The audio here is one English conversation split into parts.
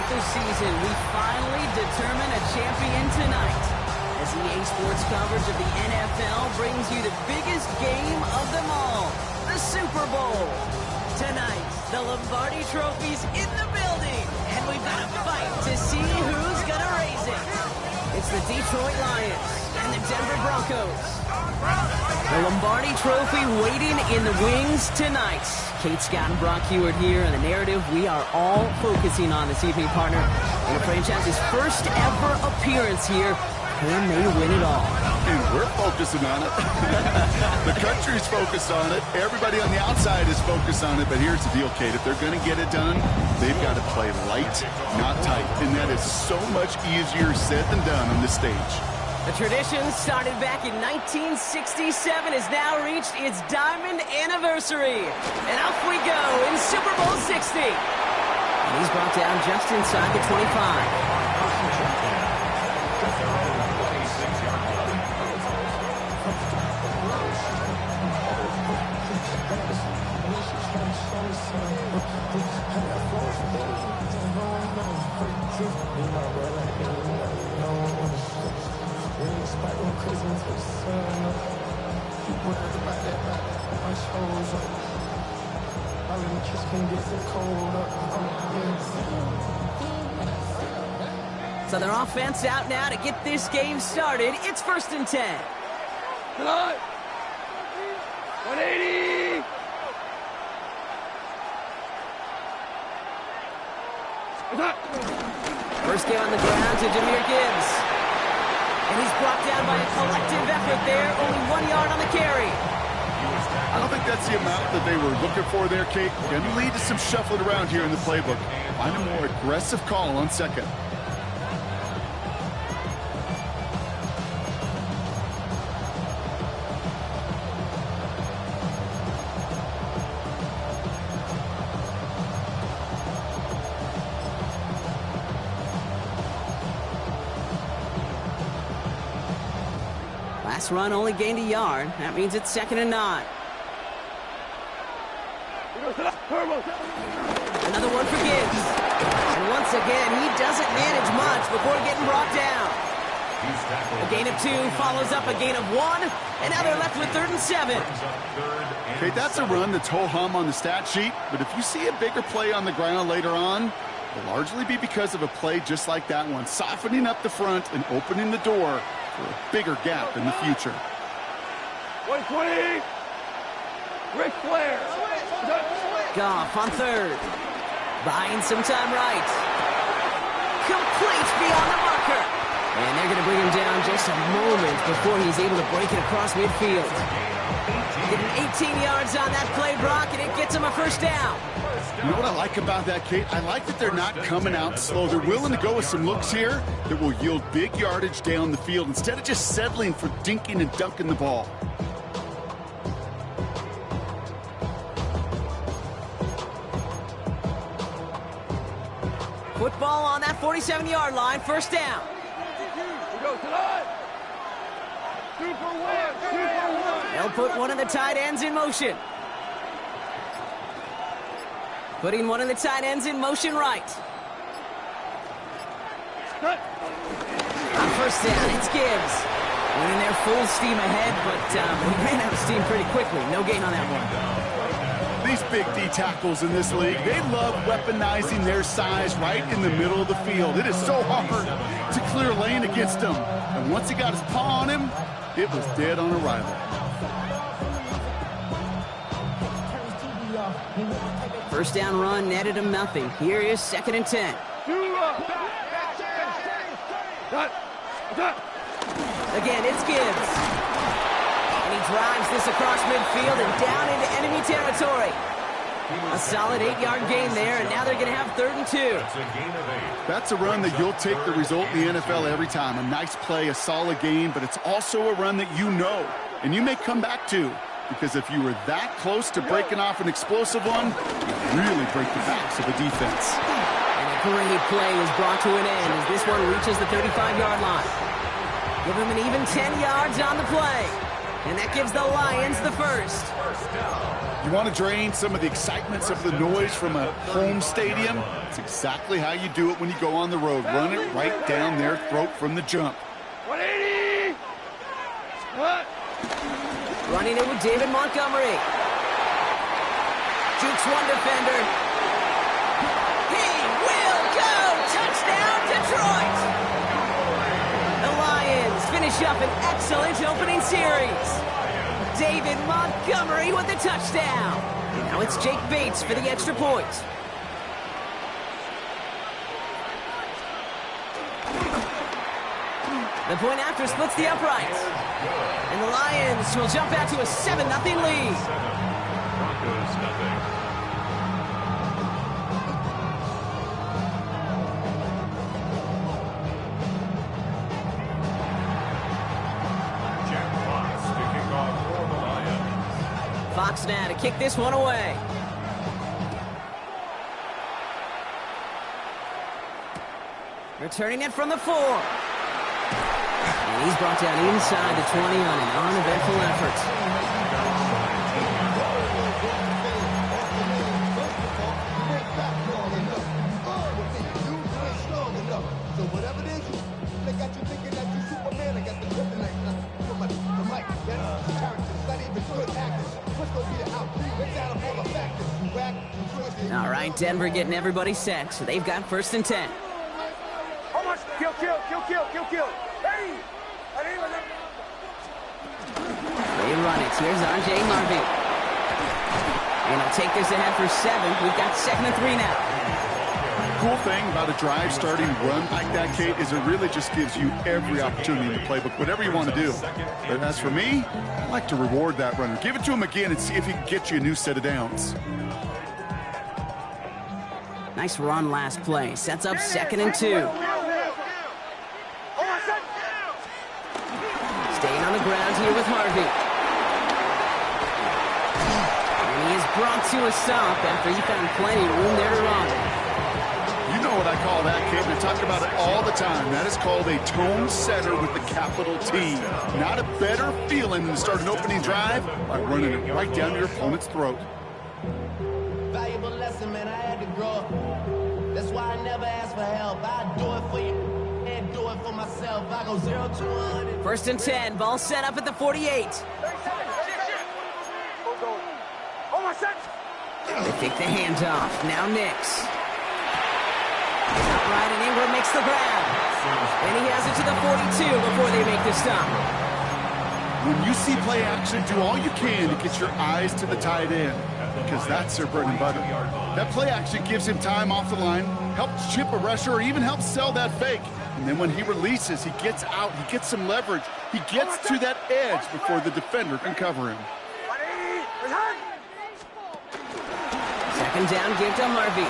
the season, we finally determine a champion tonight. As EA Sports coverage of the NFL brings you the biggest game of them all, the Super Bowl. Tonight, the Lombardi Trophy's in the building, and we've got a fight to see who's gonna raise it. It's the Detroit Lions and the Denver Broncos. The Lombardi Trophy waiting in the wings tonight. Kate Scott and Brock Heward here, and the narrative we are all focusing on this evening, partner, in the franchise's first ever appearance here. Can they win it all? And we're focusing on it. The country's focused on it. Everybody on the outside is focused on it. But here's the deal, Kate. If they're going to get it done, they've got to play light, not tight. And that is so much easier said than done on this stage. The tradition started back in 1967 has now reached its diamond anniversary. And off we go in Super Bowl 60. And he's brought down just inside the 25. So their offense out now to get this game started. It's 1st and 10. 180. First game on the ground to Jahmyr Gibbs. And he's brought down by a collective effort there. Only 1 yard on the carry. I don't think that's the amount that they were looking for there, Kate. Going to lead to some shuffling around here in the playbook. Find a more aggressive call on second. Last run only gained a yard. That means it's 2nd and 9. Another one for Gibbs. And once again, he doesn't manage much before getting brought down. A gain of 2 follows up a gain of 1. And now they're left with 3rd and 7. Okay, that's a run that's ho-hum on the stat sheet. But if you see a bigger play on the ground later on, it'll largely be because of a play just like that one, softening up the front and opening the door for a bigger gap in the future. 120. Ric Flair. Goff on 3rd. Buying some time right. Complete beyond the marker. And they're going to bring him down just a moment before he's able to break it across midfield. Getting 18 yards on that play, Brock, and it gets him a 1st down. You know what I like about that, Kate? I like that they're not coming out slow. They're willing to go with some looks here that will yield big yardage down the field instead of just settling for dinking and dunking the ball. Football on that 47-yard line, 1st down. They'll put one of the tight ends in motion. Putting one of the tight ends in motion right. On 1st down, it's Gibbs. Winning their full steam ahead, but he ran out of steam pretty quickly. No gain on that one. These big D tackles in this league, they love weaponizing their size right in the middle of the field. It is so hard to clear lane against them. And once he got his paw on him, it was dead on arrival. 1st down run netted him nothing. Here is 2nd and 10. Again, it's Gibbs. And he drives this across midfield and down into enemy territory. A solid 8-yard gain there, and now they're going to have 3rd and 2. That's a run that you'll take the result in the NFL every time. A nice play, a solid game, but it's also a run that you know, and you may come back to. Because if you were that close to breaking off an explosive one, you really break the backs of the defense. And a great play is brought to an end as this one reaches the 35-yard line. Give him an even 10 yards on the play. And that gives the Lions the 1st. You want to drain some of the excitement, some of the noise from a home stadium? It's exactly how you do it when you go on the road. Run it right down their throat from the jump. 180! What? Running it with David Montgomery. Jukes one defender. He will go! Touchdown, Detroit! The Lions finish up an excellent opening series. David Montgomery with the touchdown. And now it's Jake Bates for the extra point. The point after splits the uprights. And the Lions will jump out to a 7-0 lead. Fox now to kick this one away. Returning it from the 4. And he's brought down inside the 20 on an uneventful effort. So whatever it is, they got you thinking that you Superman. I got the kryptonite. The mic, that's characters, not even good actors. What's going to be the outcome? It's out of all the factors. All right, Denver getting everybody set, so they've got 1st and 10. How much? Kill. Hey! They run it. Here's R.J. Harvey. And he'll take this ahead for 7. We've got 2nd and 3 now. Cool thing about a drive starting run like that, Kate, is it really just gives you every opportunity in the playbook, whatever you want to do. But as for me, I like to reward that runner. Give it to him again and see if he can get you a new set of downs. Nice run last play. Sets up 2nd and 2. Staying on the ground here with Harvey. And he is brought to a stop after he found plenty of room there to run. You know what I call that, Kate, and I talk about it all the time. That is called a tone setter with the capital T. Not a better feeling than to start an opening drive by running it right down your opponent's throat. Valuable lesson, man, I had to grow up. That's why I never ask for help. I do it for you and do it for myself. I go 0 to 100. 1st and 10, ball set up at the 48. They take the handoff. Now Nix. Right, and Ingram makes the grab. And he has it to the 42 before they make the stop. When you see play action, do all you can to get your eyes to the tight end, because that's their bread and butter. That play action gives him time off the line, helps chip a rusher, or even helps sell that fake. And then when he releases, he gets out, he gets some leverage. He gets to that edge before the defender can cover him. 2nd down, give to Harvey.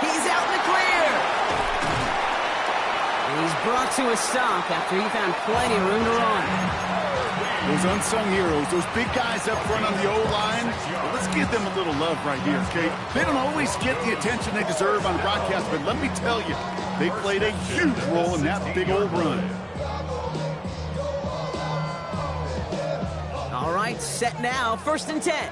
He's out in the clear. And he's brought to a stop after he found plenty of room to run. Those unsung heroes, those big guys up front on the O-line, well, let's give them a little love right here, okay? They don't always get the attention they deserve on broadcast, but let me tell you, they played a huge role in that big old run. All right, set now, 1st and 10.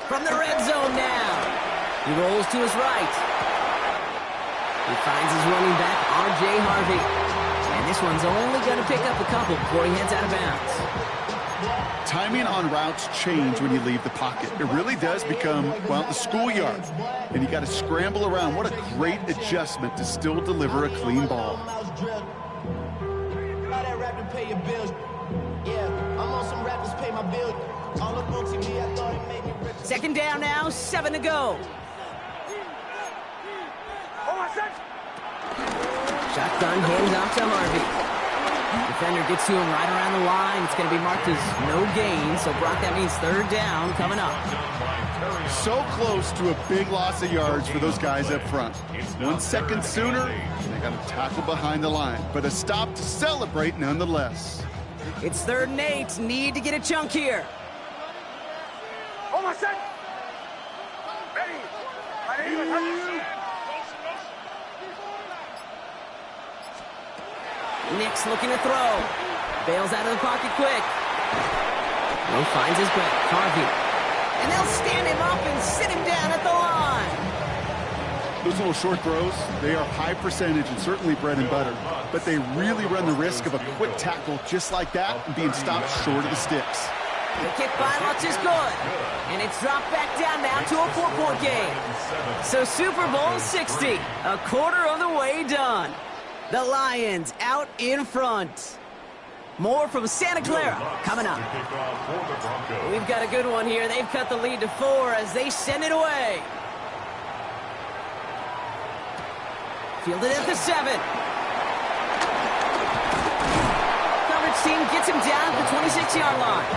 From the red zone now. He rolls to his right. He finds his running back, R.J. Harvey. And this one's only going to pick up a couple before he heads out of bounds. Timing on routes change when you leave the pocket. It really does become, well, the schoolyard. And you got to scramble around. What a great adjustment to still deliver a clean ball. Second down now, 7 to go. Shotgun hands off to Harvey. Defender gets to him right around the line. It's going to be marked as no gain. So, Brock, that means 3rd down coming up. So close to a big loss of yards for those guys up front. 1 second sooner, they got to tackle behind the line. But a stop to celebrate nonetheless. It's 3rd and 8. Need to get a chunk here. Nix looking to throw. Bails out of the pocket quick. Lowe finds his back. Harvey. And they'll stand him up and sit him down at the line. Those little short throws, they are high percentage and certainly bread and butter. But they really run the risk of a quick tackle just like that and being stopped short of the sticks. The kick by Lutz is good. And it's dropped back down now to a 4-point game. So Super Bowl 60, a quarter of the way done. The Lions out in front. More from Santa Clara coming up. We've got a good one here. They've cut the lead to 4 as they send it away. Fielded at the 7. Coverage team gets him down at the 26-yard line.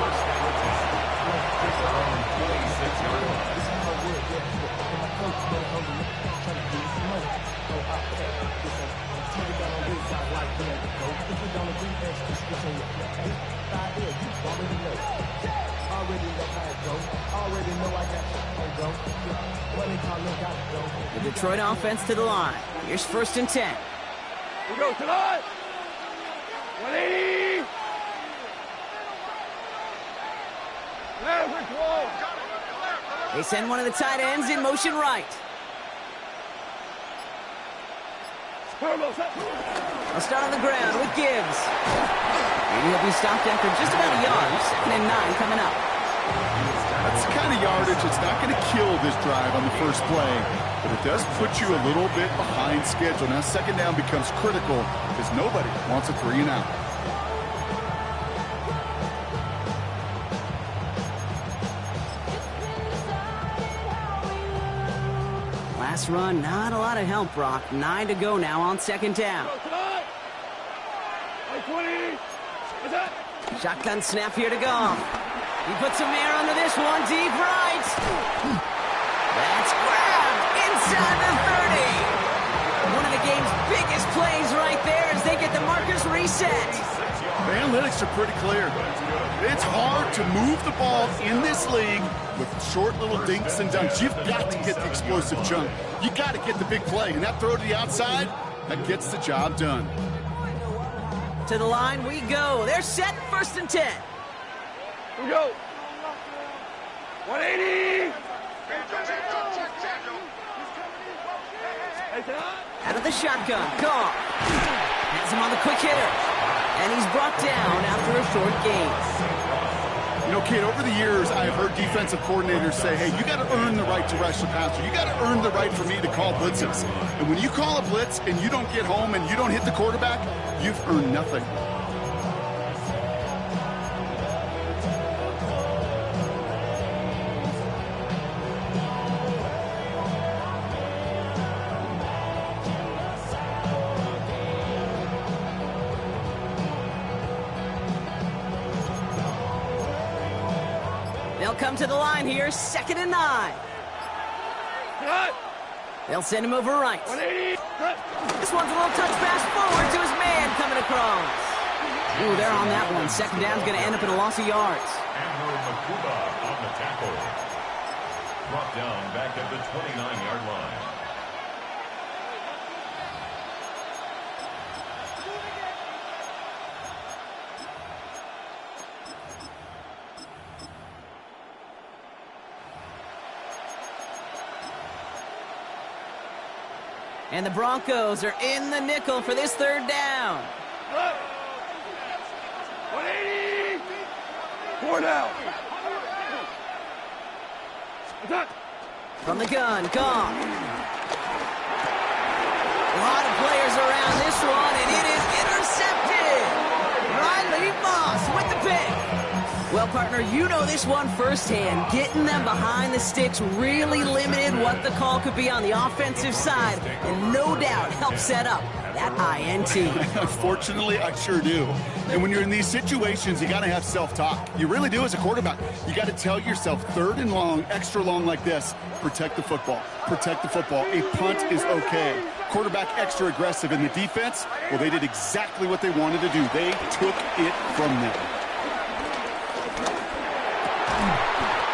The Detroit offense to the line. Here's 1st and 10. We go tonight. 180. Leverage wall. They send one of the tight ends in motion right. They'll start on the ground with Gibbs. Maybe he'll be stopped after just about a yard. 2nd and 9 coming up. That's the kind of yardage that's not going to kill this drive on the first play, but it does put you a little bit behind schedule. Now 2nd down becomes critical because nobody wants a 3 and out. Last run, not a lot of help, Brock. 9 to go now on 2nd down. Shotgun snap here to go. He puts some air under this one, deep right. That's grabbed inside the 30. One of the game's biggest plays right there as they get the markers reset. The analytics are pretty clear. It's hard to move the ball in this league with short little dinks and dunks. You've got to get the explosive chunk. You got to get the big play, and that throw to the outside, that gets the job done. To the line we go. They're set, 1st and 10. We go. 180. Out of the shotgun. Carr has him on the quick hitter. And he's brought down after a short gain. You know, kid, over the years, I've heard defensive coordinators say, hey, you got to earn the right to rush the passer. You got to earn the right for me to call blitzes. And when you call a blitz and you don't get home and you don't hit the quarterback, you've earned nothing. They'll come to the line here, 2nd and 9. They'll send him over right. 180. This one's a little touch pass forward to his man coming across. Ooh, they're on that one. 2nd down's going to end up in a loss of yards. On the tackle. Brought down back at the 29-yard line. And the Broncos are in the nickel for this 3rd down. 180. 4 down. From the gun, Goff. A lot of players around this one, and it is intercepted. Riley Moss with the pick. Well, partner, you know this one firsthand. Getting them behind the sticks really limited what the call could be on the offensive side, and no doubt helped set up that INT. Unfortunately, I sure do. And when you're in these situations, you got to have self-talk. You really do as a quarterback. You got to tell yourself 3rd and long, extra long like this, protect the football. Protect the football. A punt is okay. Quarterback extra aggressive in the defense, well, they did exactly what they wanted to do. They took it from them.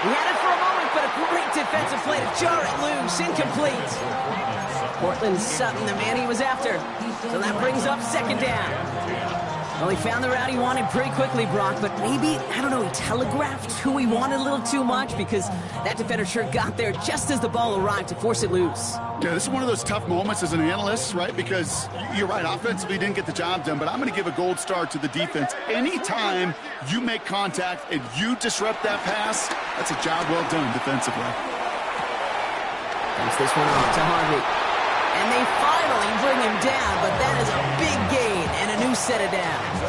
He had it for a moment, but a great defensive play to jar it loose. Incomplete. Portland Sutton, the man he was after. So that brings up 2nd down. Well, he found the route he wanted pretty quickly, Brock, but maybe, I don't know, he telegraphed who he wanted a little too much because that defender sure got there just as the ball arrived to force it loose. Yeah, this is one of those tough moments as an analyst, right? Because you're right, offensively didn't get the job done, but I'm going to give a gold star to the defense. Anytime you make contact and you disrupt that pass, that's a job well done defensively. Comes this one off to Harvey. And they finally bring him down, but that is a big gain and a new set of downs.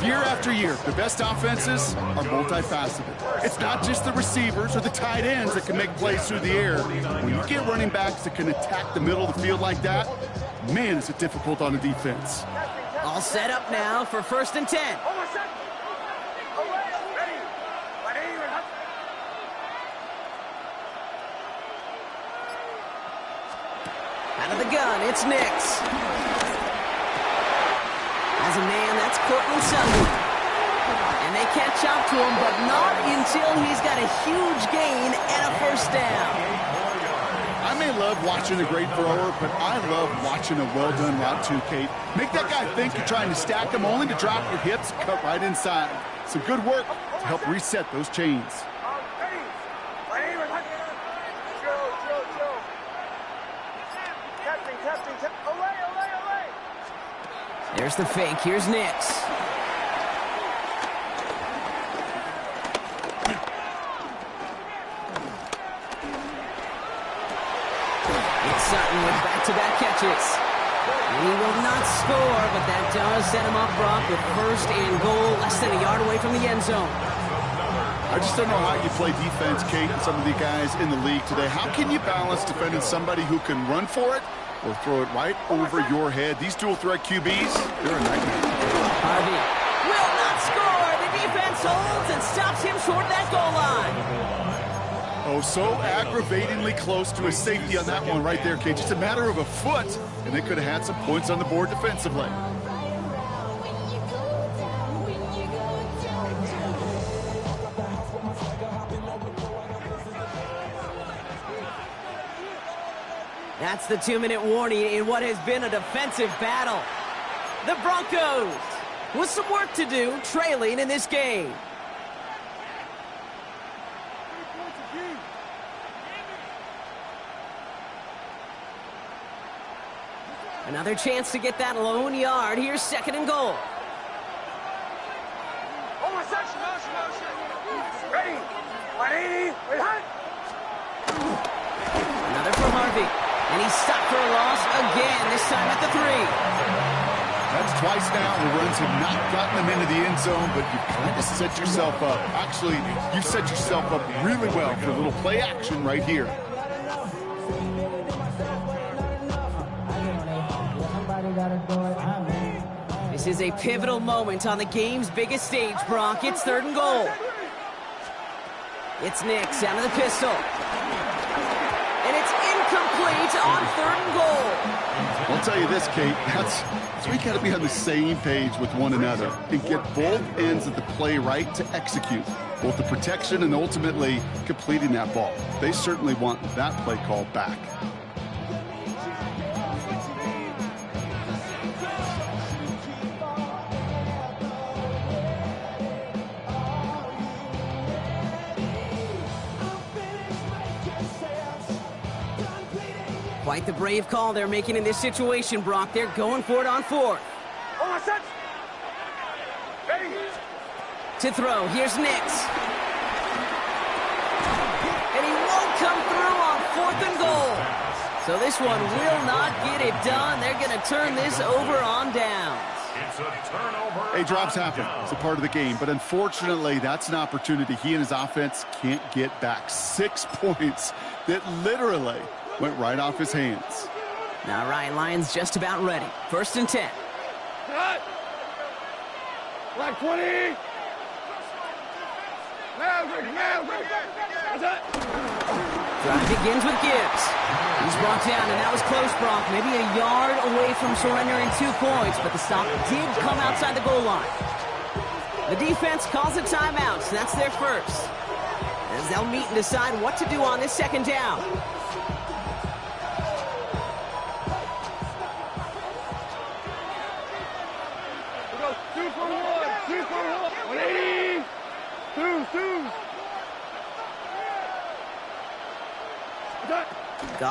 Year after year, the best offenses are multifaceted. It's not just the receivers or the tight ends that can make plays through the air. When you get running backs that can attack the middle of the field like that, man, is it difficult on a defense. All set up now for 1st and 10. Out of the gun, it's Nix. As a man, that's Cortland Sutton. And they catch up to him, but not until he's got a huge gain and a 1st down. I may love watching a great thrower, but I love watching a well-done route too, Kate. Make that guy think you're trying to stack him only to drop your hips, cut right inside. Some good work to help reset those chains. There's the fake. Here's Nix. It's Sutton with back-to-back catches. And he will not score, but that does set him up, Brock, with 1st and goal, less than a yard away from the end zone. I just don't know how you play defense, Kate, and some of the guys in the league today. How can you balance defending somebody who can run for it or throw it right over your head? These dual-threat QBs, they're a nightmare. Harvey will not score. The defense holds and stops him short of that goal line. Oh, so aggravatingly close to a safety on that one right there, Kate. Just a matter of a foot, and they could have had some points on the board defensively. That's the 2-minute warning in what has been a defensive battle. The Broncos with some work to do, trailing in this game. Another chance to get that lone yard. Here's 2nd and goal. Ready. 180. Another for Harvey. And he's stopped for a loss again, this time at the 3. That's twice now. The runs have not gotten them into the end zone, but you kind of set yourself up. Actually, you set yourself up really well for a little play action right here. This is a pivotal moment on the game's biggest stage, Brock. It's 3rd and goal. It's Nix out of the pistol. And it's incomplete on 3rd and goal. I'll tell you this, Kate, that's we got to be on the same page with one another and get both ends of the play right to execute, both the protection and ultimately completing that ball. They certainly want that play call back. Quite the brave call they're making in this situation, Brock. They're going for it on 4th. To throw, here's Nix. And he won't come through on 4th and goal. So this one will not get it done. They're going to turn this over on downs. It's a turnover. Hey, drops happen. It's a part of the game. But unfortunately, that's an opportunity he and his offense can't get back. 6 points that literally went right off his hands. All right, Lions just about ready. 1st and 10. Black 20. Drive begins with Gibbs. He's brought down, and that was close, Brock. Maybe a yard away from surrendering 2 points, but the stop did come outside the goal line. The defense calls a timeout, so that's their first. As they'll meet and decide what to do on this 2nd down.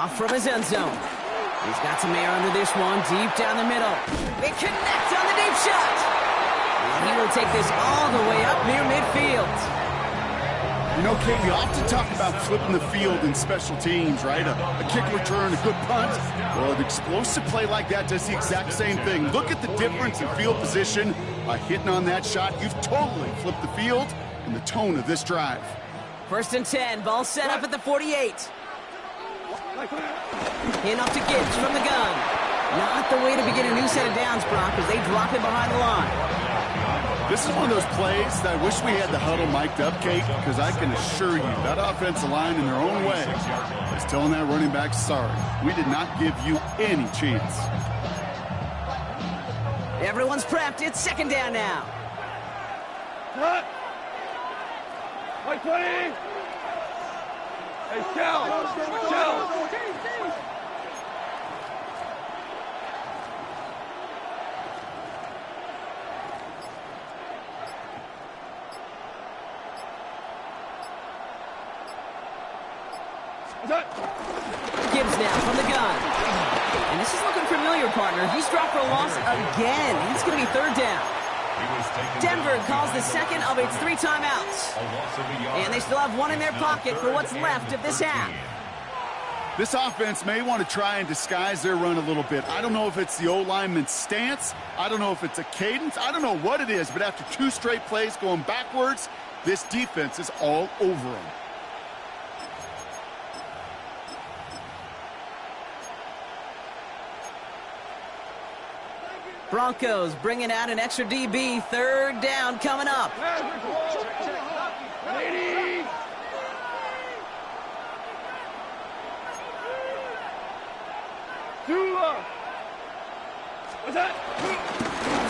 Off from his end zone. He's got some air under this one, deep down the middle. They connect on the deep shot. And he will take this all the way up near midfield. You know, Kate, we often talk about flipping the field in special teams, right? A kick return, a good punt. Well, an explosive play like that does the exact same thing. Look at the difference in field position. By hitting on that shot, you've totally flipped the field and the tone of this drive. 1st and 10, ball set up at the 48. In off to Gibbs from the gun. Not the way to begin a new set of downs, Brock, as they drop it behind the line. This is one of those plays that I wish we had the huddle mic'd up, Kate, because I can assure you that offensive line in their own way is telling that running back, sorry, we did not give you any chance. Everyone's prepped. It's 2nd down now. Cut. Like 20. Hey, Shell. Gibbs now from the gun. And this is looking familiar, partner. He's dropped for a loss again. It's going to be 3rd down. Denver calls the second of its 3 timeouts. And they still have one in their pocket for what's left of this half. This offense may want to try and disguise their run a little bit. I don't know if it's the O-lineman's stance. I don't know if it's a cadence. I don't know what it is. But after 2 straight plays going backwards, this defense is all over them. Broncos bringing out an extra DB. 3rd down coming up.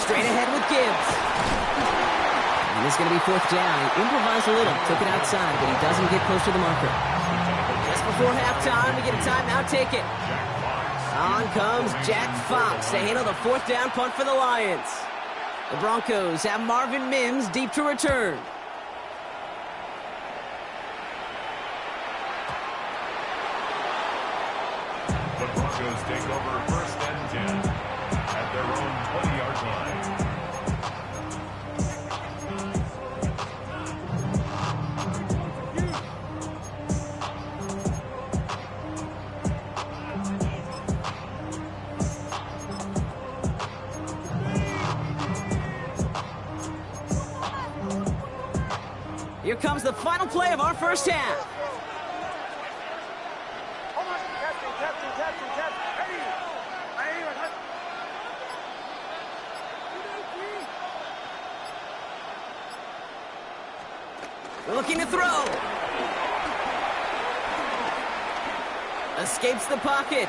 Straight ahead with Gibbs. And this is going to be 4th down. He improvised a little, took it outside, but he doesn't get close to the marker. Just before halftime, we get a timeout. Take it. On comes Jack Fox to handle the 4th down punt for the Lions. The Broncos have Marvin Mims deep to return. The Broncos take over 1st and 10 at their own 20-yard line. Here comes the final play of our first half. Looking to throw. Escapes the pocket.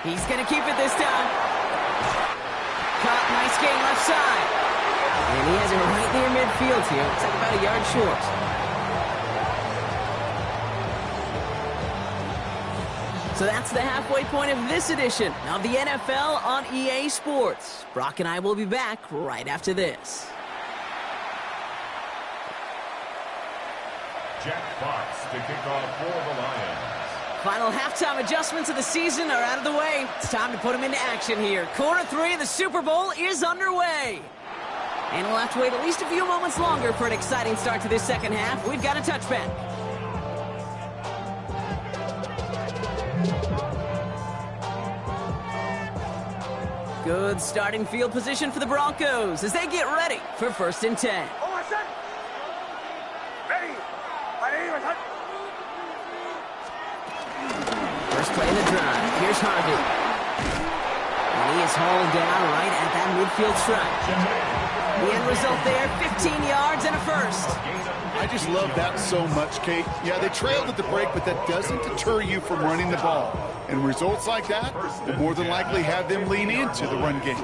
He's going to keep it this time. Caught, nice gain left side. And he has it right near midfield here. Looks like about a yard short. So that's the halfway point of this edition of the NFL on EA Sports. Brock and I will be back right after this. Jack Fox to kick off for the Lions. Final halftime adjustments of the season are out of the way. It's time to put them into action here. Quarter 3 of the Super Bowl is underway. And we'll have to wait at least a few moments longer for an exciting start to this second half. We've got a touchback. Good starting field position for the Broncos as they get ready for 1st and 10. First play of the drive. Here's Harvey. And he is hauled down right at that midfield stripe. The end result there, 15 yards and a first. I just love that so much, Kate. Yeah, they trailed at the break, but that doesn't deter you from running the ball. And results like that will more than likely have them lean into the run game.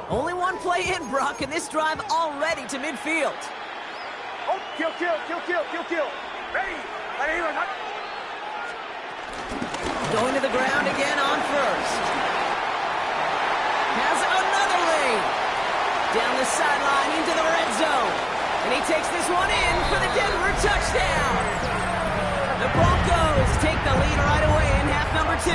Only one play in, Brock, and this drive already to midfield. Oh, kill. Ready. Going to the ground again on first. Has another lane. Down the sideline into the red zone. And he takes this one in for the Denver touchdown. The Broncos take the lead right away in half number 2.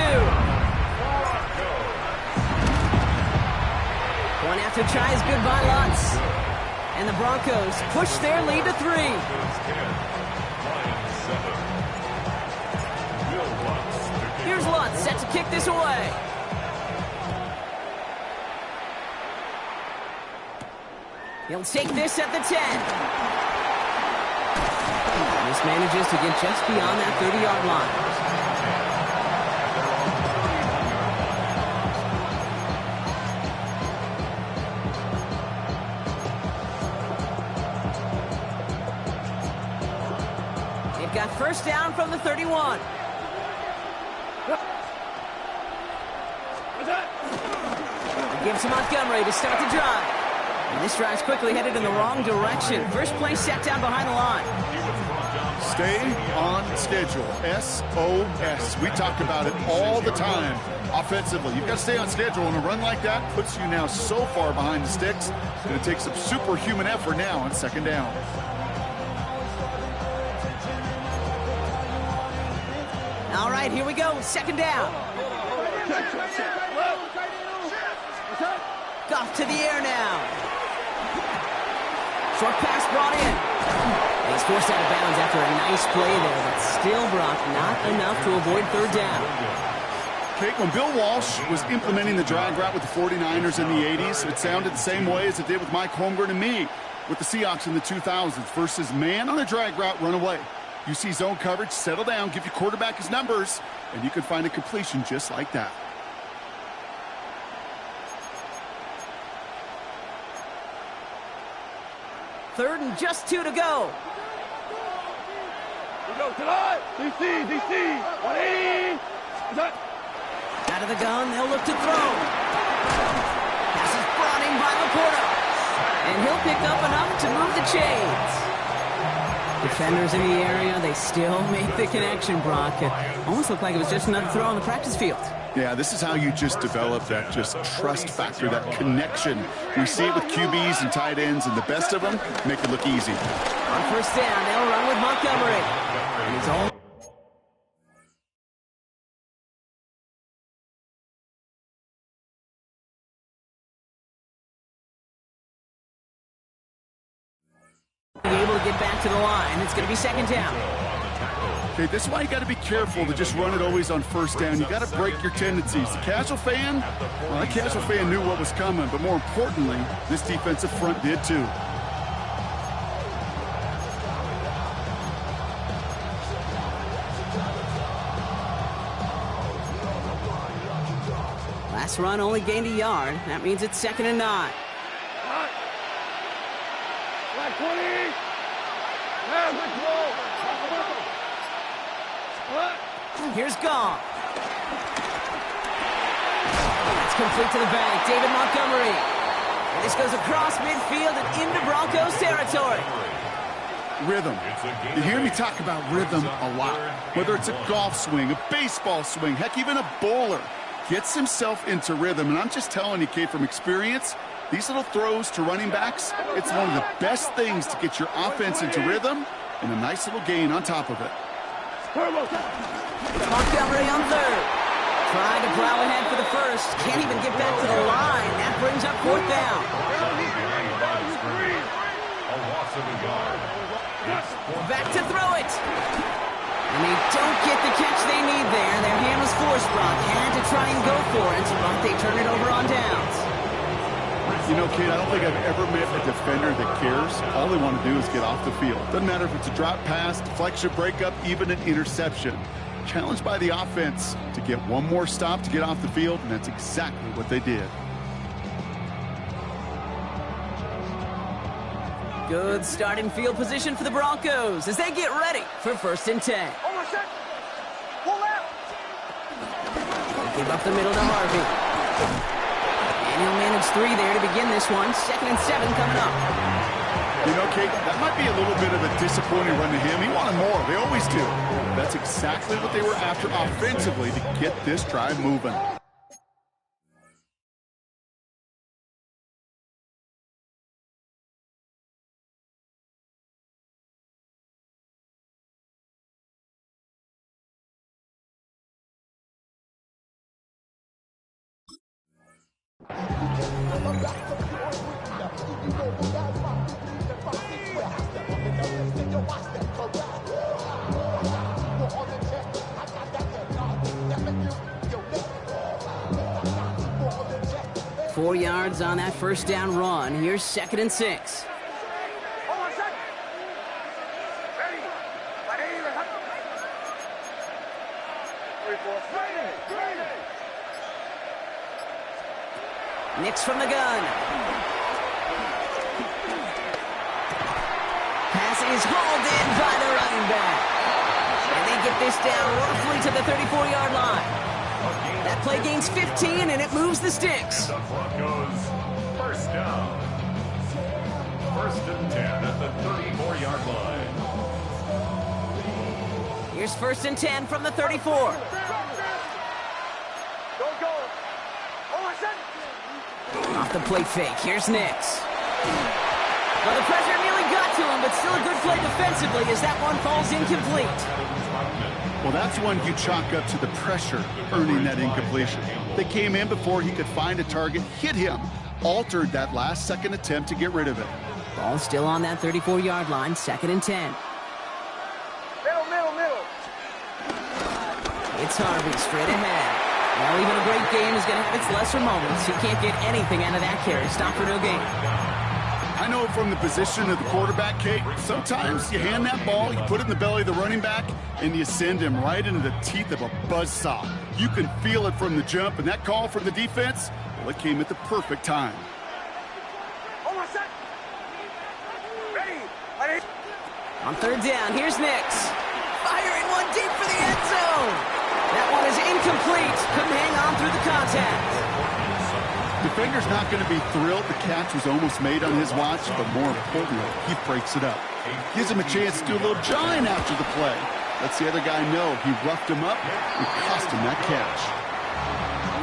One after try is good by Lutz. And the Broncos push their lead to 3. Here's Lutz set to kick this away. He'll take this at the 10. This manages to get just beyond that 30-yard line. They've got first down from the 31. It gives to Montgomery to start the drive. And this drive's quickly headed in the wrong direction. First play set down behind the line. Stay on schedule. SOS. We talk about it all the time. Offensively, you've got to stay on schedule, and a run like that puts you now so far behind the sticks. It's going to take some superhuman effort now on second down. All right, here we go. Second down. Goff to the air now. Short pass brought in. And he's forced out of bounds after a nice play there, but still, Brock, not enough to avoid third down. Okay, when Bill Walsh was implementing the drag route with the 49ers in the 80s, it sounded the same way as it did with Mike Holmgren and me with the Seahawks in the 2000s versus man on a drag route, run away. You see zone coverage, settle down, give your quarterback his numbers, and you can find a completion just like that. Third and just 2 to go. We go tonight. DC, 180. Out of the gun, they'll look to throw. Pass is brought in by Laporta. And he'll pick up enough to move the chains. Defenders in the area, they still make the connection, Brock. It almost looked like it was just another throw on the practice field. Yeah, this is how you just develop that just trust factor, that connection. We see it with QBs and tight ends, and the best of them make it look easy. On first down, they'll run with Montgomery. And he's all able to get back to the line. It's going to be second down. Okay, this is why you got to be careful to just run it always on first down. You got to break your tendencies. The casual fan, well, that casual fan knew what was coming, but more importantly, this defensive front did too. Last run only gained a yard. That means it's second and 9. Black 20. Yeah, let's go. Here's Goff. That's complete to the bank. David Montgomery. And this goes across midfield and into Broncos territory. Rhythm. You hear me talk about rhythm a lot. Whether it's a golf swing, a baseball swing, heck, even a bowler gets himself into rhythm. And I'm just telling you, Kate, from experience, these little throws to running backs, it's one of the best things to get your offense into rhythm and a nice little gain on top of it. Montgomery on third. Trying to plow ahead for the first. Can't even get back to the line. That brings up fourth down. Back to throw it. And they don't get the catch they need there. Their hand was forced, Brock. Had to try and go for it, but they turn it over on downs. You know, Kate, I don't think I've ever met a defender that cares. All they want to do is get off the field. Doesn't matter if it's a drop pass, deflection, breakup, even an interception. Challenged by the offense to get one more stop to get off the field, and that's exactly what they did. Good starting field position for the Broncos as they get ready for first and 10. Almost set. Pull out. They give up the middle to Harvey. And he'll manage 3 there to begin this one. Second and 7 coming up. You know, Kate, that might be a little bit of a disappointing run to him. He wanted more. They always do. That's exactly what they were after offensively to get this drive moving. 4 yards on that first down run. Here's 2nd and 6. Nix from the gun. Pass is hauled in by the running back. And they get this down roughly to the 34-yard line. That play gains 15, and it moves the sticks. And the Broncos, first down. 1st and 10 at the 34-yard line. Here's 1st and 10 from the 34. Off the play fake, here's Nix. Well, the pressure nearly got to him, but still a good play defensively as that one falls incomplete. Well, that's one you chalk up to the pressure earning that incompletion. They came in before he could find a target, hit him, altered that last-second attempt to get rid of it. Ball still on that 34-yard line, 2nd and 10. Middle. It's Harvey straight ahead. Well, even a great game is going to have its lesser moments. He can't get anything out of that carry. Stop for no gain. I know from the position of the quarterback, Kate, sometimes you hand that ball, you put it in the belly of the running back, and you send him right into the teeth of a buzzsaw. You can feel it from the jump, and that call from the defense, well, it came at the perfect time. On 3rd down, here's Nix. Firing one deep for the end zone. That one is incomplete. Couldn't hang on through the contact. Defender's not going to be thrilled the catch was almost made on his watch, but more importantly, he breaks it up. Gives him a chance to do a little jawing after the play. Lets the other guy know he roughed him up and cost him that catch.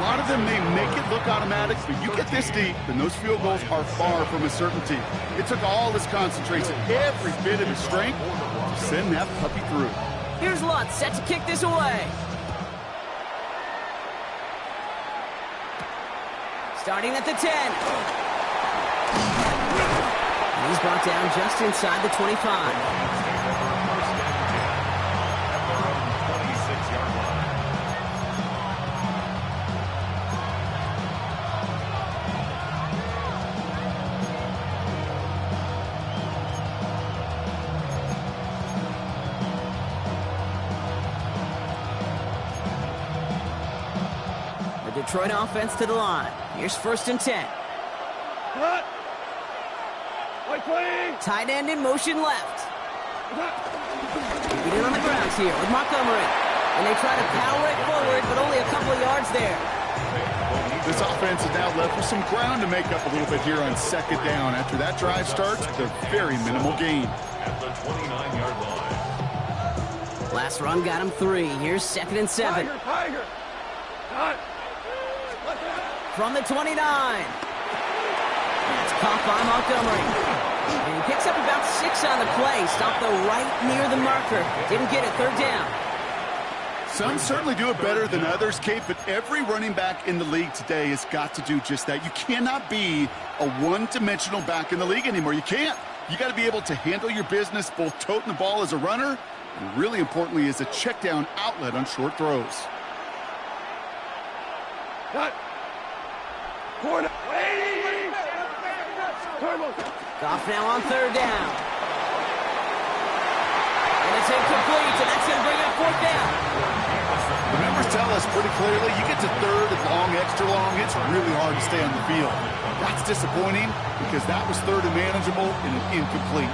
A lot of them may make it look automatic, but you get this deep, and those field goals are far from a certainty. It took all his concentration, every bit of his strength, to send that puppy through. Here's Lutz set to kick this away. Starting at the 10. And he's brought down just inside the 25. Detroit offense to the line. Here's 1st and 10. Tight end in motion left. Keeping it on the ground here with Montgomery. And they try to power it forward, but only a couple of yards there. This offense is now left with some ground to make up a little bit here on 2nd down. After that drive starts with a very minimal gain. At the 29-yard line. Last run got him 3. Here's 2nd and 7. Tiger. From the 29. It's caught by Montgomery. And he picks up about 6 on the play. Stopped though right near the marker. Didn't get it. 3rd down. Some certainly do it better than others, Kate, but every running back in the league today has got to do just that. You cannot be a one-dimensional back in the league anymore. You can't. You got to be able to handle your business, both toting the ball as a runner, and really importantly as a check-down outlet on short throws. Cut. Corner. Goff now on 3rd down. And it's incomplete, and that's going to bring up 4th down. The numbers tell us pretty clearly, you get to 3rd and long, extra long, it's really hard to stay on the field. That's disappointing because that was 3rd and manageable and an incomplete.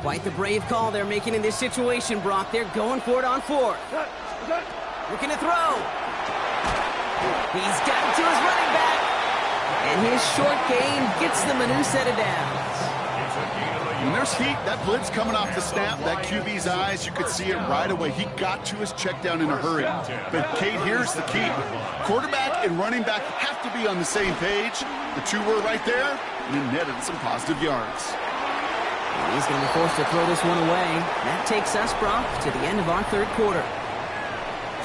Quite the brave call they're making in this situation, Brock. They're going for it on 4th. Looking to throw. He's got it to his running back. And his short gain gets them a new set of downs. When there's heat, that blitz coming off the snap, that QB's eyes, you could see it right away. He got to his check down in a hurry. But, Kate, here's the key. Quarterback and running back have to be on the same page. The two were right there, and it netted some positive yards. He's going to be forced to throw this one away. That takes us, Brock, to the end of our third quarter.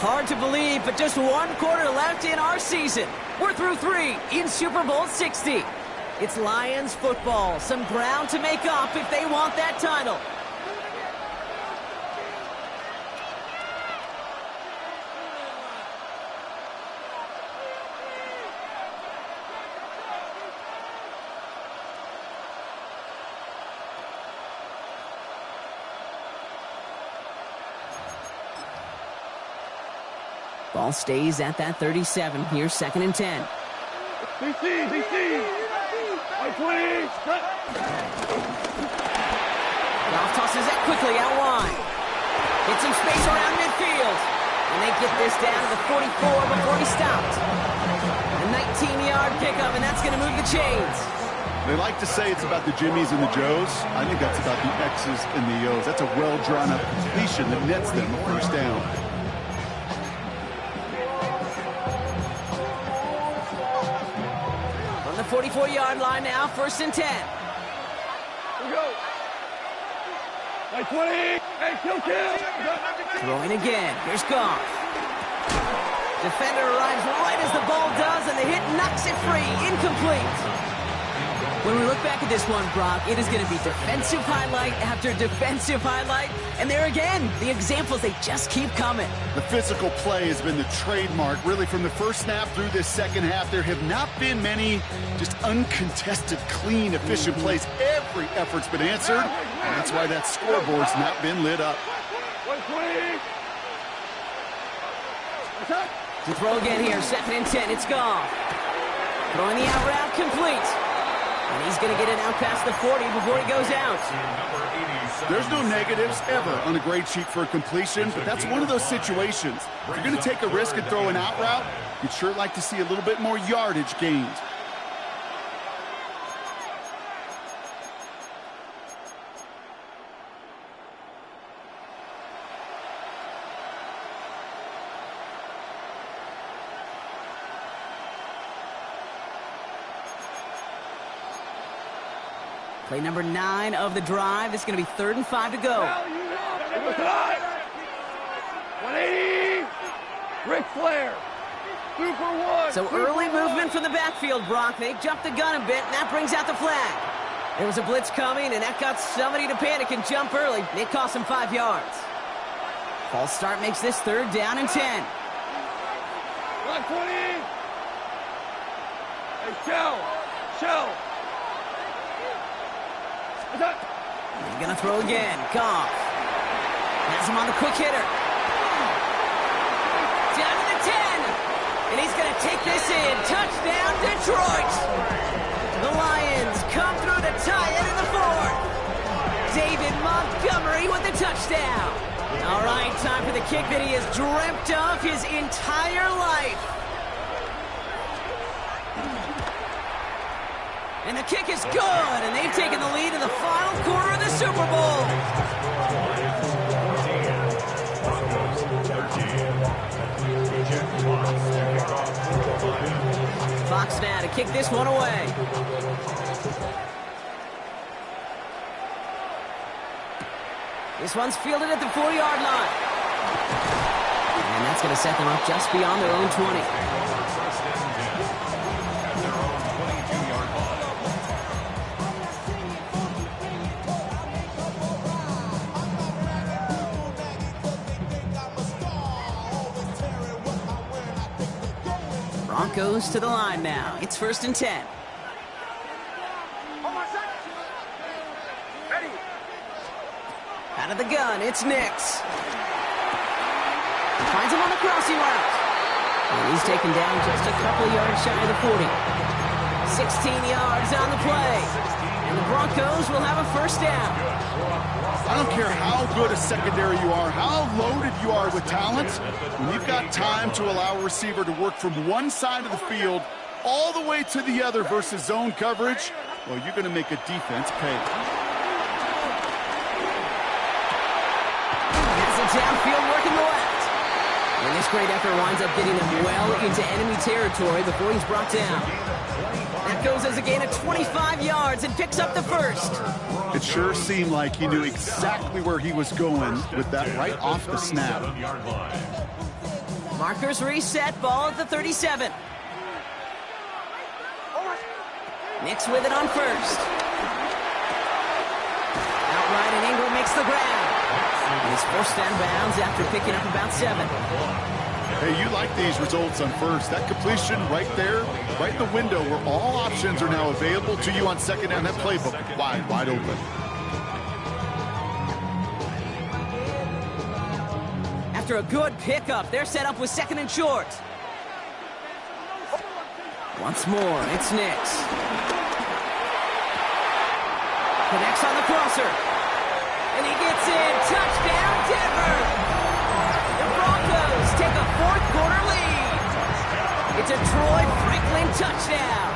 Hard to believe, but just one quarter left in our season. We're through 3 in Super Bowl 60. It's Lions football. Some ground to make up if they want that title. Ball stays at that 37. Here's 2nd and 10. DC. Y20. Goff tosses that quickly out wide. Get some space around midfield. And they get this down to the 44 before he stopped. A 19-yard pickup, and that's going to move the chains. They like to say it's about the Jimmies and the Joes. I think that's about the X's and the O's. That's a well-drawn-up completion that nets them a first down. On the 44-yard line now, 1st and 10. Here we go. Y20. Hey, kill. Throwing again. Here's Goff. Defender arrives right as the ball does, and the hit knocks it free. Incomplete. When we look back at this one, Brock, it is going to be defensive highlight after defensive highlight. And there again, the examples, they just keep coming. The physical play has been the trademark. Really, from the first snap through this second half, there have not been many just uncontested, clean, efficient plays. Every effort's been answered, and that's why that scoreboard's not been lit up. To throw again here, 2nd and 10, it's Goff. Throwing the out route complete. And he's going to get it out past the 40 before he goes out. There's no negatives ever on a grade sheet for a completion, but that's one of those situations. If you're going to take a risk and throw an out route, you'd sure like to see a little bit more yardage gained. Play number 9 of the drive. It's going to be 3rd and 5 to go. 180. Ric Flair. Super one. So early movement from the backfield, Brock. They jumped the gun a bit, and that brings out the flag. There was a blitz coming, and that got somebody to panic and jump early. It cost them 5 yards. False start makes this 3rd down and 10. 120. Hey, Shell. He's going to throw again. Goff has him on the quick hitter. Down to the 10. And he's going to take this in. Touchdown, Detroit. The Lions come through to tie it in the 4th. David Montgomery with the touchdown. All right, time for the kick that he has dreamt of his entire life. And the kick is good, and they've taken the lead in the final quarter of the Super Bowl. Fox now to kick this one away. This one's fielded at the 4-yard line. And that's going to set them up just beyond their own 20. Broncos to the line now. It's 1st and 10. Out of the gun, it's Nix. Finds him on the crossing route. And he's taken down just a couple yards shy of the 40. 16 yards on the play. And the Broncos will have a 1st down. I don't care how good a secondary you are, how loaded you are with talent. When you've got time to allow a receiver to work from one side of the field all the way to the other versus zone coverage, well, you're going to make a defense pay. downfield working the left. And this great effort winds up getting him well into enemy territory before he's brought down. That goes as a gain of 25 yards and picks up the first. It sure seemed like he knew exactly where he was going with that right off the snap. Markers reset, ball at the 37. Nix with it on first. Outright and Ingram makes the grab. He's forced down bounds after picking up about 7. Hey, you like these results on first. That completion right there, right in the window where all options are now available to you on second down. That playbook wide open. After a good pickup, they're set up with 2nd and short. Once more, it's Nix. Connects on the crosser. And he gets in. Touchdown, Denver! The Broncos take a 4th quarter lead. It's a Troy Franklin touchdown.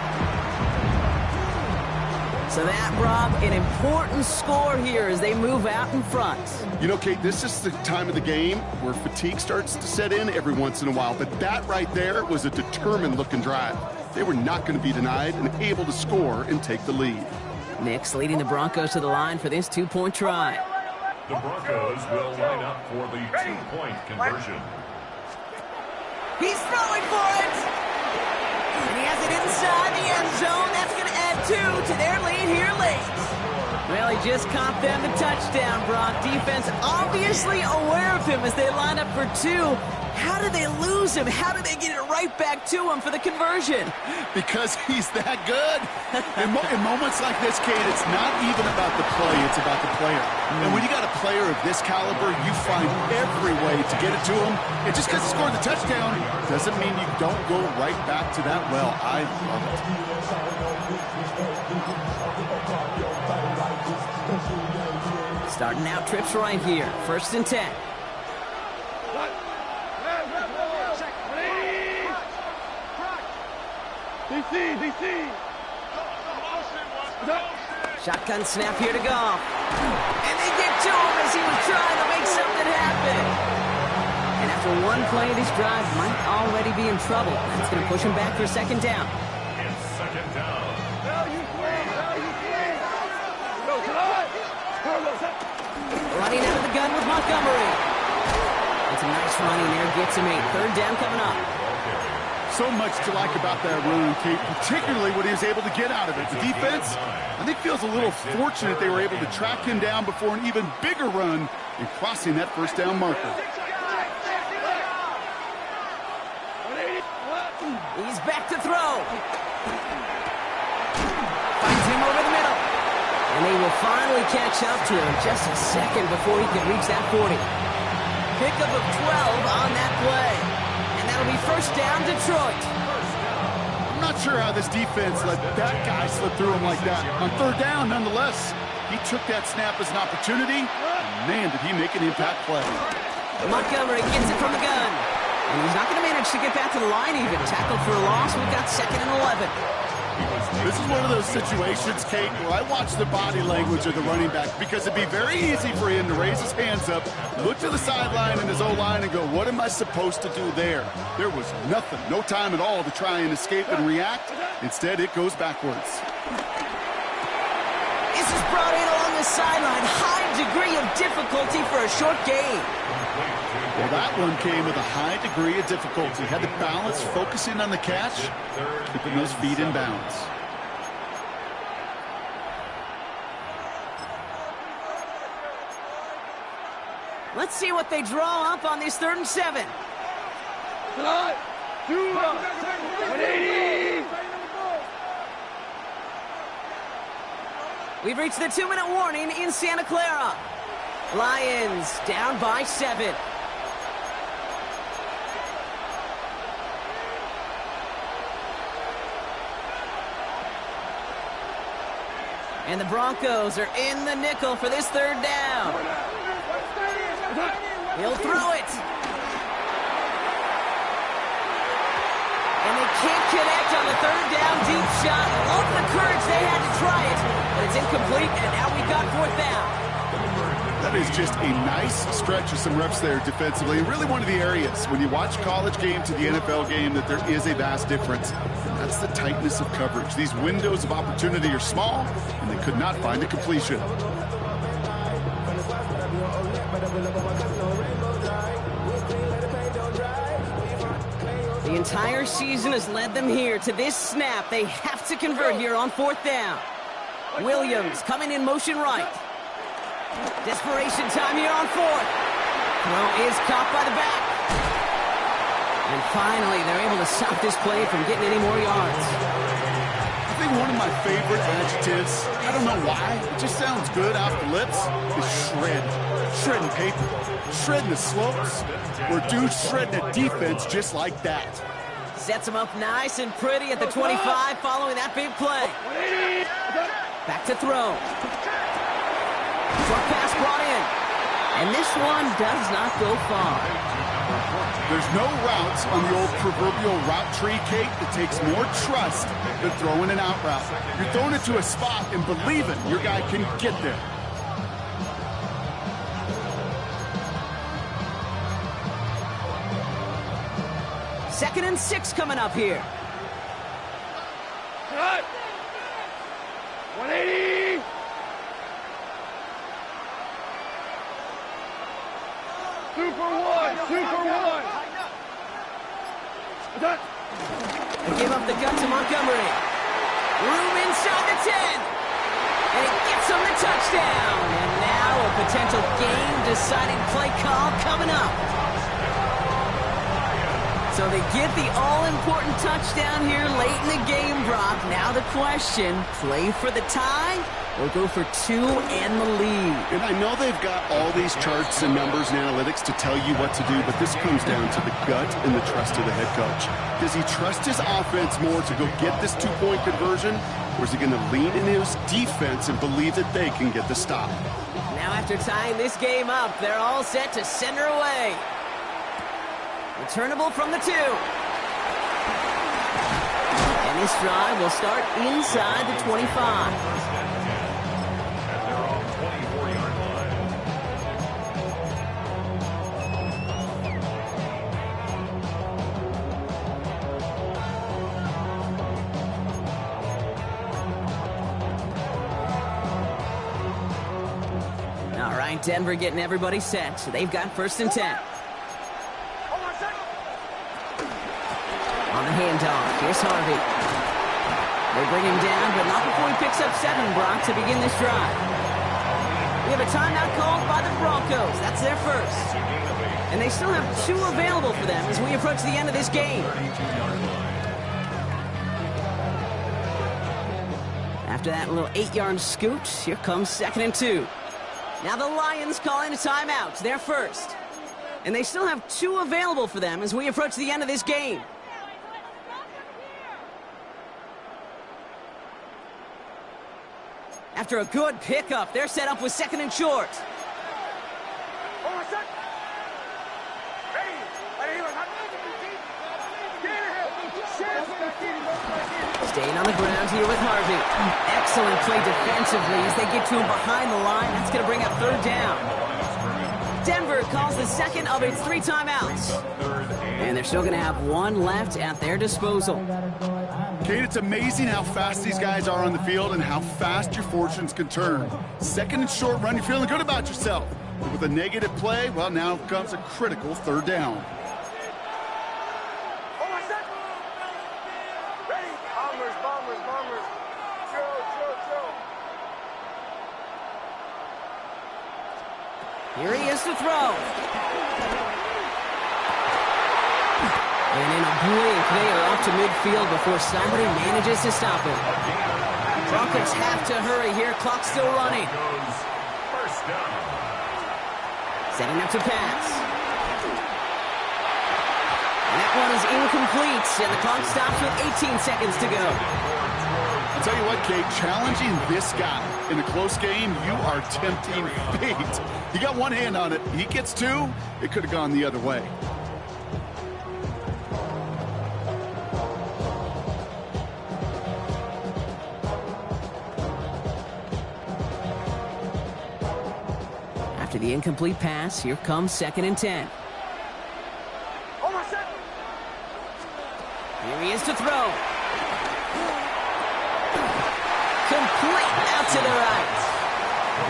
So that, Rob, an important score here as they move out in front. You know, Kate, this is the time of the game where fatigue starts to set in every once in a while. But that right there was a determined-looking drive. They were not going to be denied and able to score and take the lead. Nix leading the Broncos to the line for this 2-point try. The Broncos will line up for the 2-point conversion. He's throwing for it! And he has it inside the end zone. That's going to add 2 to their lead here late. Well, he just caught them the touchdown, Brock. Defense obviously aware of him as they line up for 2. How did they lose him? How did they get it right back to him for the conversion? Because he's that good. In moments like this, Kate, it's not even about the play, it's about the player. And when you got a player of this caliber, you find every way to get it to him. And just because he scored the touchdown doesn't mean you don't go right back to that well. I love it. Starting out trips right here. 1st and 10. DC. Shotgun snap here to Goff. And they get to him as he was trying to make something happen. And after one play, this drive might already be in trouble. That's going to push him back for 2nd down. It's 2nd down. Running out of the gun with Montgomery. It's a nice running there. Gets him 8. 3rd down coming up. So much to like about that run, Kate, particularly what he was able to get out of it. The defense, I think, feels a little fortunate they were able to track him down before an even bigger run in crossing that 1st down marker. He's back to throw. Finds him over the middle. And they will finally catch up to him just a second before he can reach that 40. Pickup of 12 on that play. That'll be 1st down, Detroit. I'm not sure how this defense let that guy slip through him like that. On 3rd down, nonetheless, he took that snap as an opportunity. And man, did he make an impact play. Montgomery gets it from the gun. And he's not going to manage to get back to the line even. Tackled for a loss. We've got 2nd and 11. This is one of those situations, Kate, where I watch the body language of the running back because it'd be very easy for him to raise his hands up, look to the sideline in his O-line and go, what am I supposed to do there? There was nothing, no time at all to try and escape and react. Instead, it goes backwards. This is brought in along the sideline. High degree of difficulty for a short gain. Well, that one came with a high degree of difficulty. Had to balance focusing on the catch, keeping those feet in bounds. Let's see what they draw up on this 3rd and 7. We've reached the 2-minute warning in Santa Clara. Lions down by 7. And the Broncos are in the nickel for this 3rd down. He'll throw it. And they can't connect on the 3rd down deep shot. Love the courage they had to try it, but it's incomplete, and now we've got 4th down. That is just a nice stretch of some reps there defensively. Really one of the areas when you watch college game to the NFL game that there is a vast difference. That's the tightness of coverage. These windows of opportunity are small, and they could not find a completion. The entire season has led them here to this snap. They have to convert here on 4th down. Williams coming in motion right. Desperation time here on 4th. Throw is caught by the back. And finally, they're able to stop this play from getting any more yards. I think one of my favorite adjectives, I don't know why, it just sounds good off the lips, is shred. Shredding paper, shredding the slopes, or dude shredding a defense just like that. Sets him up nice and pretty at the 25 following that big play. Back to throw. Short pass brought in. And this one does not go far. There's no routes on the old proverbial route tree, Kate, that takes more trust than throwing an out route. You're throwing it to a spot and believing your guy can get there. Second and 6 coming up here. Cut. 180. Super one. Done. They give up the gut to Montgomery. Room inside the 10. And it gets them the touchdown. And now a potential game-deciding play call coming up. So they get the all-important touchdown here late in the game, Brock. Now the question, play for the tie or go for 2 and the lead? And I know they've got all these charts and numbers and analytics to tell you what to do, but this comes down to the gut and the trust of the head coach. Does he trust his offense more to go get this 2-point conversion, or is he going to lean in his defense and believe that they can get the stop? Now after tying this game up, they're all set to send her away. Returnable from the 2. And this drive will start inside the 25. And they're on 24-yard line. All right, Denver getting everybody set. So they've got 1st and 10. On the handoff, here's Harvey. They bring him down, but not before he picks up 7, Brock, to begin this drive. We have a timeout called by the Broncos. That's their first. And they still have 2 available for them as we approach the end of this game. After that little 8-yard scoot, here comes 2nd and 2. Now the Lions calling a timeout. They're first. And they still have 2 available for them as we approach the end of this game. After a good pickup, they're set up with 2nd and short. Staying on the ground here with Harvey. Excellent play defensively as they get to him behind the line. That's going to bring up 3rd down. Denver calls the second of its 3 timeouts. And they're still going to have 1 left at their disposal. Kate, it's amazing how fast these guys are on the field and how fast your fortunes can turn. 2nd and short run, you're feeling good about yourself. But with a negative play, well, now comes a critical 3rd down. Here he is to throw. And in a blink, they are off to midfield before somebody manages to stop him. Broncos have to hurry here. Clock still running. First down. Setting up to pass. And that one is incomplete, and the clock stops with 18 seconds to go. I'll tell you what, Kate, challenging this guy in a close game, you are tempting fate. He got 1 hand on it. He gets 2. It could have gone the other way. After The incomplete pass. Here comes 2nd and 10. Here he is to throw. Complete out to the right.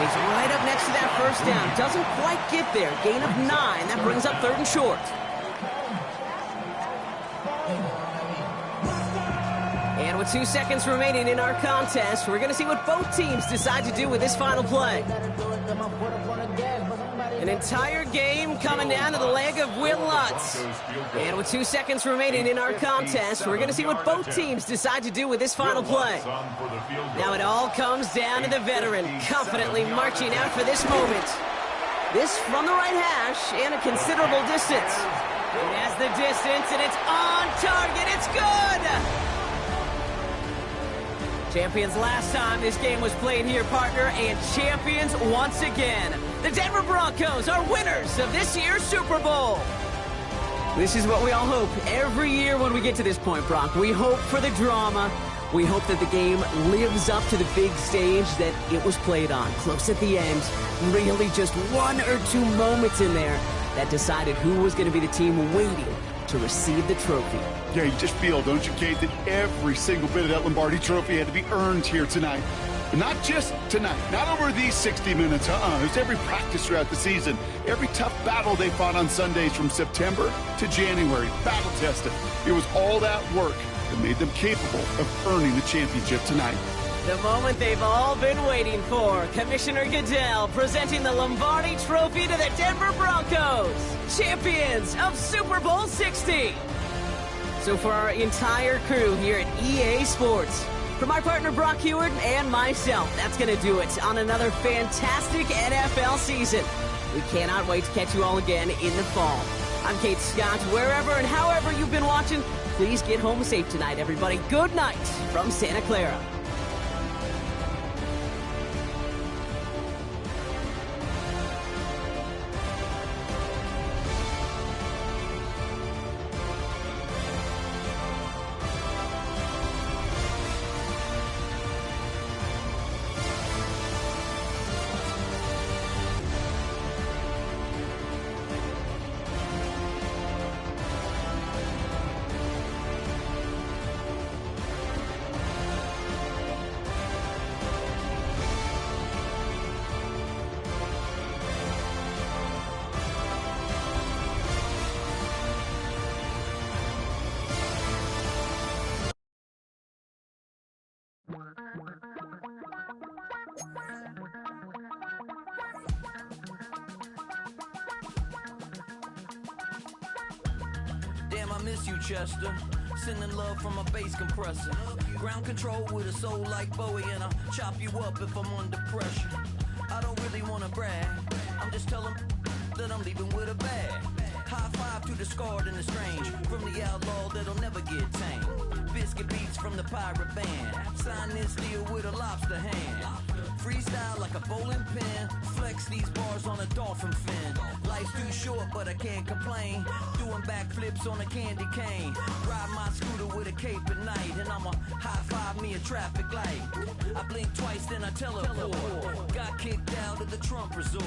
He's right up next to that first down. Doesn't quite get there. Gain of 9. That brings up 3rd and short. And with 2 seconds remaining in our contest, we're going to see what both teams decide to do with this final play. An entire game coming down to the leg of Will Lutz. And with 2 seconds remaining in our contest, we're going to see what both teams decide to do with this final play. Now it all comes down to the veteran, confidently marching out for this moment. This from the right hash and a considerable distance. And as the distance, and it's on target, it's good! Champions last time this game was played here, partner, and champions once again. The Denver Broncos are winners of this year's Super Bowl. This is what we all hope every year when we get to this point, Brock. We hope for the drama. We hope that the game lives up to the big stage that it was played on. Close at the end, really just 1 or 2 moments in there that decided who was going to be the team waiting to receive the trophy. Yeah, you just feel, don't you, Kate, that every single bit of that Lombardi trophy had to be earned here tonight. But not just tonight, not over these 60 minutes, It was every practice throughout the season, every tough battle they fought on Sundays from September to January, battle tested. It was all that work that made them capable of earning the championship tonight. The moment they've all been waiting for. Commissioner Goodell presenting the Lombardi Trophy to the Denver Broncos, champions of Super Bowl 60. So for our entire crew here at EA Sports, for my partner Brock Heward and myself, that's going to do it on another fantastic NFL season. We cannot wait to catch you all again in the fall. I'm Kate Scott. Wherever and however you've been watching, please get home safe tonight, everybody. Good night from Santa Clara. Damn, I miss you, Chester. Sending love from a bass compressor. Ground control with a soul like Bowie, and I'll chop you up if I'm under pressure. I don't really wanna brag, I'm just telling that I'm leaving with a bag. High five to the scarred and the strange, from the outlaw that'll never get tamed. Biscuit beats from the pirate band, sign this deal with a lobster hand. Freestyle like a bowling pin, flex these bars on a dolphin fin. Life's too short but I can't complain, doing backflips on a candy cane. Ride my scooter with a cape at night, and I'ma high five me a traffic light. I blink twice then I teleport, got kicked out of the Trump resort.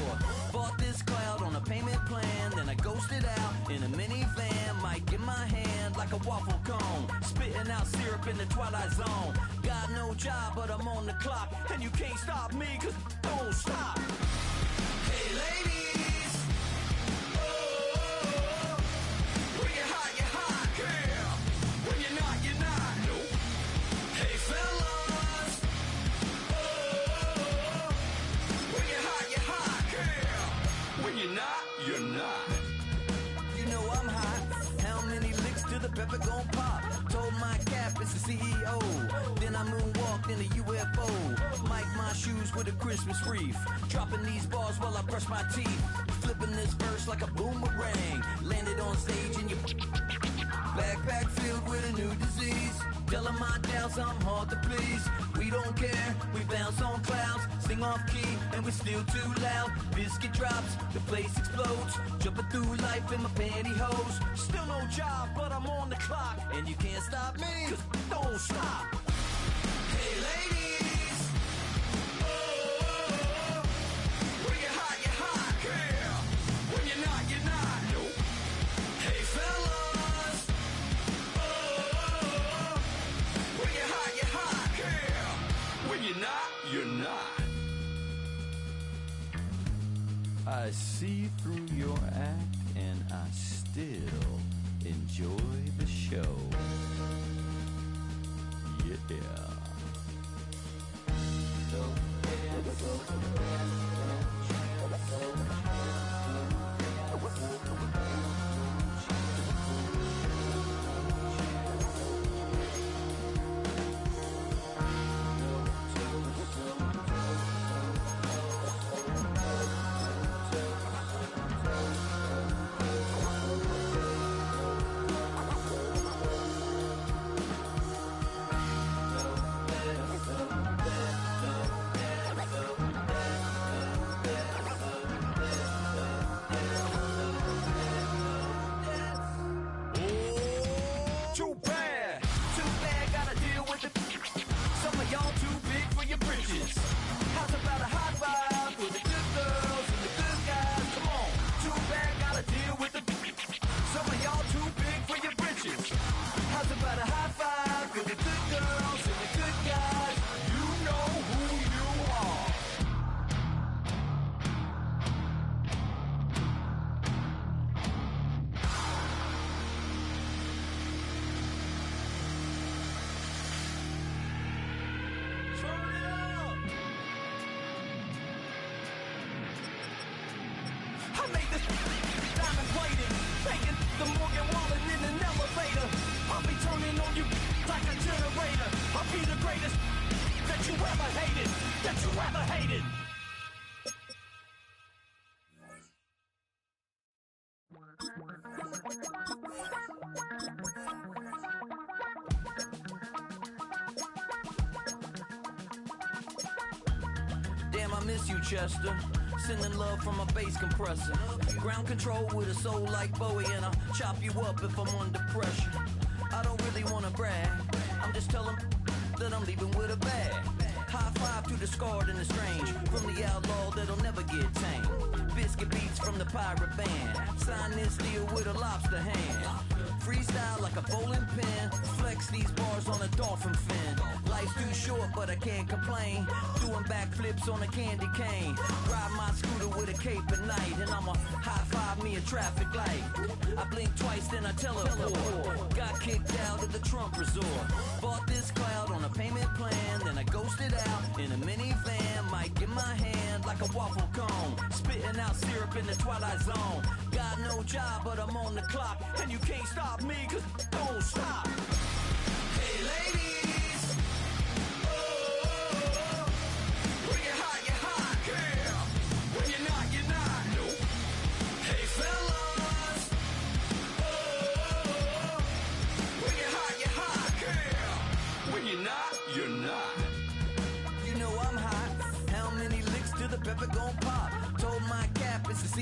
Bought this cloud on a payment plan, then I ghosted out in a minivan. Mic in my hand like a waffle cone, spitting out syrup in the twilight zone. Got no job but I'm on the clock, and you can't stop me cause don't stop. Hey ladies, oh, when you're hot, girl. When you're not, nope. Hey fellas, oh, when you're hot, girl. When you're not. You know I'm hot. How many licks till the pepper gon' pop? Told my cap it's the CEO. Then I moonwalked in a UFO. Mic my shoes with a Christmas wreath. Dropping these bars while I brush my teeth. Flipping this verse like a boomerang. Landed on stage in your backpack filled with a new disease. Telling my doubts I'm hard to please. We don't care, we bounce on clouds. Sing off key and we're still too loud. Biscuit drops, the place explodes. Jumping through life in my pantyhose. Still no job but I'm on the clock, and you can't stop me cause don't stop. Hey ladies, oh, when you're hot, girl. I see through your act and I still enjoy the show. Yeah. Damn, I miss you, Chester. Sending love from a bass compressor. Ground control with a soul like Bowie, and I'll chop you up if I'm under pressure. I don't really wanna brag, I'm just telling that I'm leaving with a bag. High five to the scarred and the strange, from the outlaw that'll never get tamed. Biscuit beats from the pirate band, sign this deal with a lobster hand. Freestyle like a bowling pin, flex these bars on a dolphin fin. Life's too short but I can't complain, doing backflips on a candy cane. Ride my scooter with a cape at night, and I'ma high five me a traffic light. I blink twice then I teleport, got kicked out of the Trump resort. Bought this cloud on a payment plan, then I ghosted out in a minivan. Mic in my hand like a waffle cone, spitting out syrup in the twilight zone. Got no job but I'm on the clock, and you can't stop me cause don't stop. Hey ladies, oh, when you're hot, girl. When you're not, no. Hey fellas, oh, when you're hot, girl. When you're not, you're not. You know I'm hot. How many licks till the pepper gon' pop? Told my cap it's the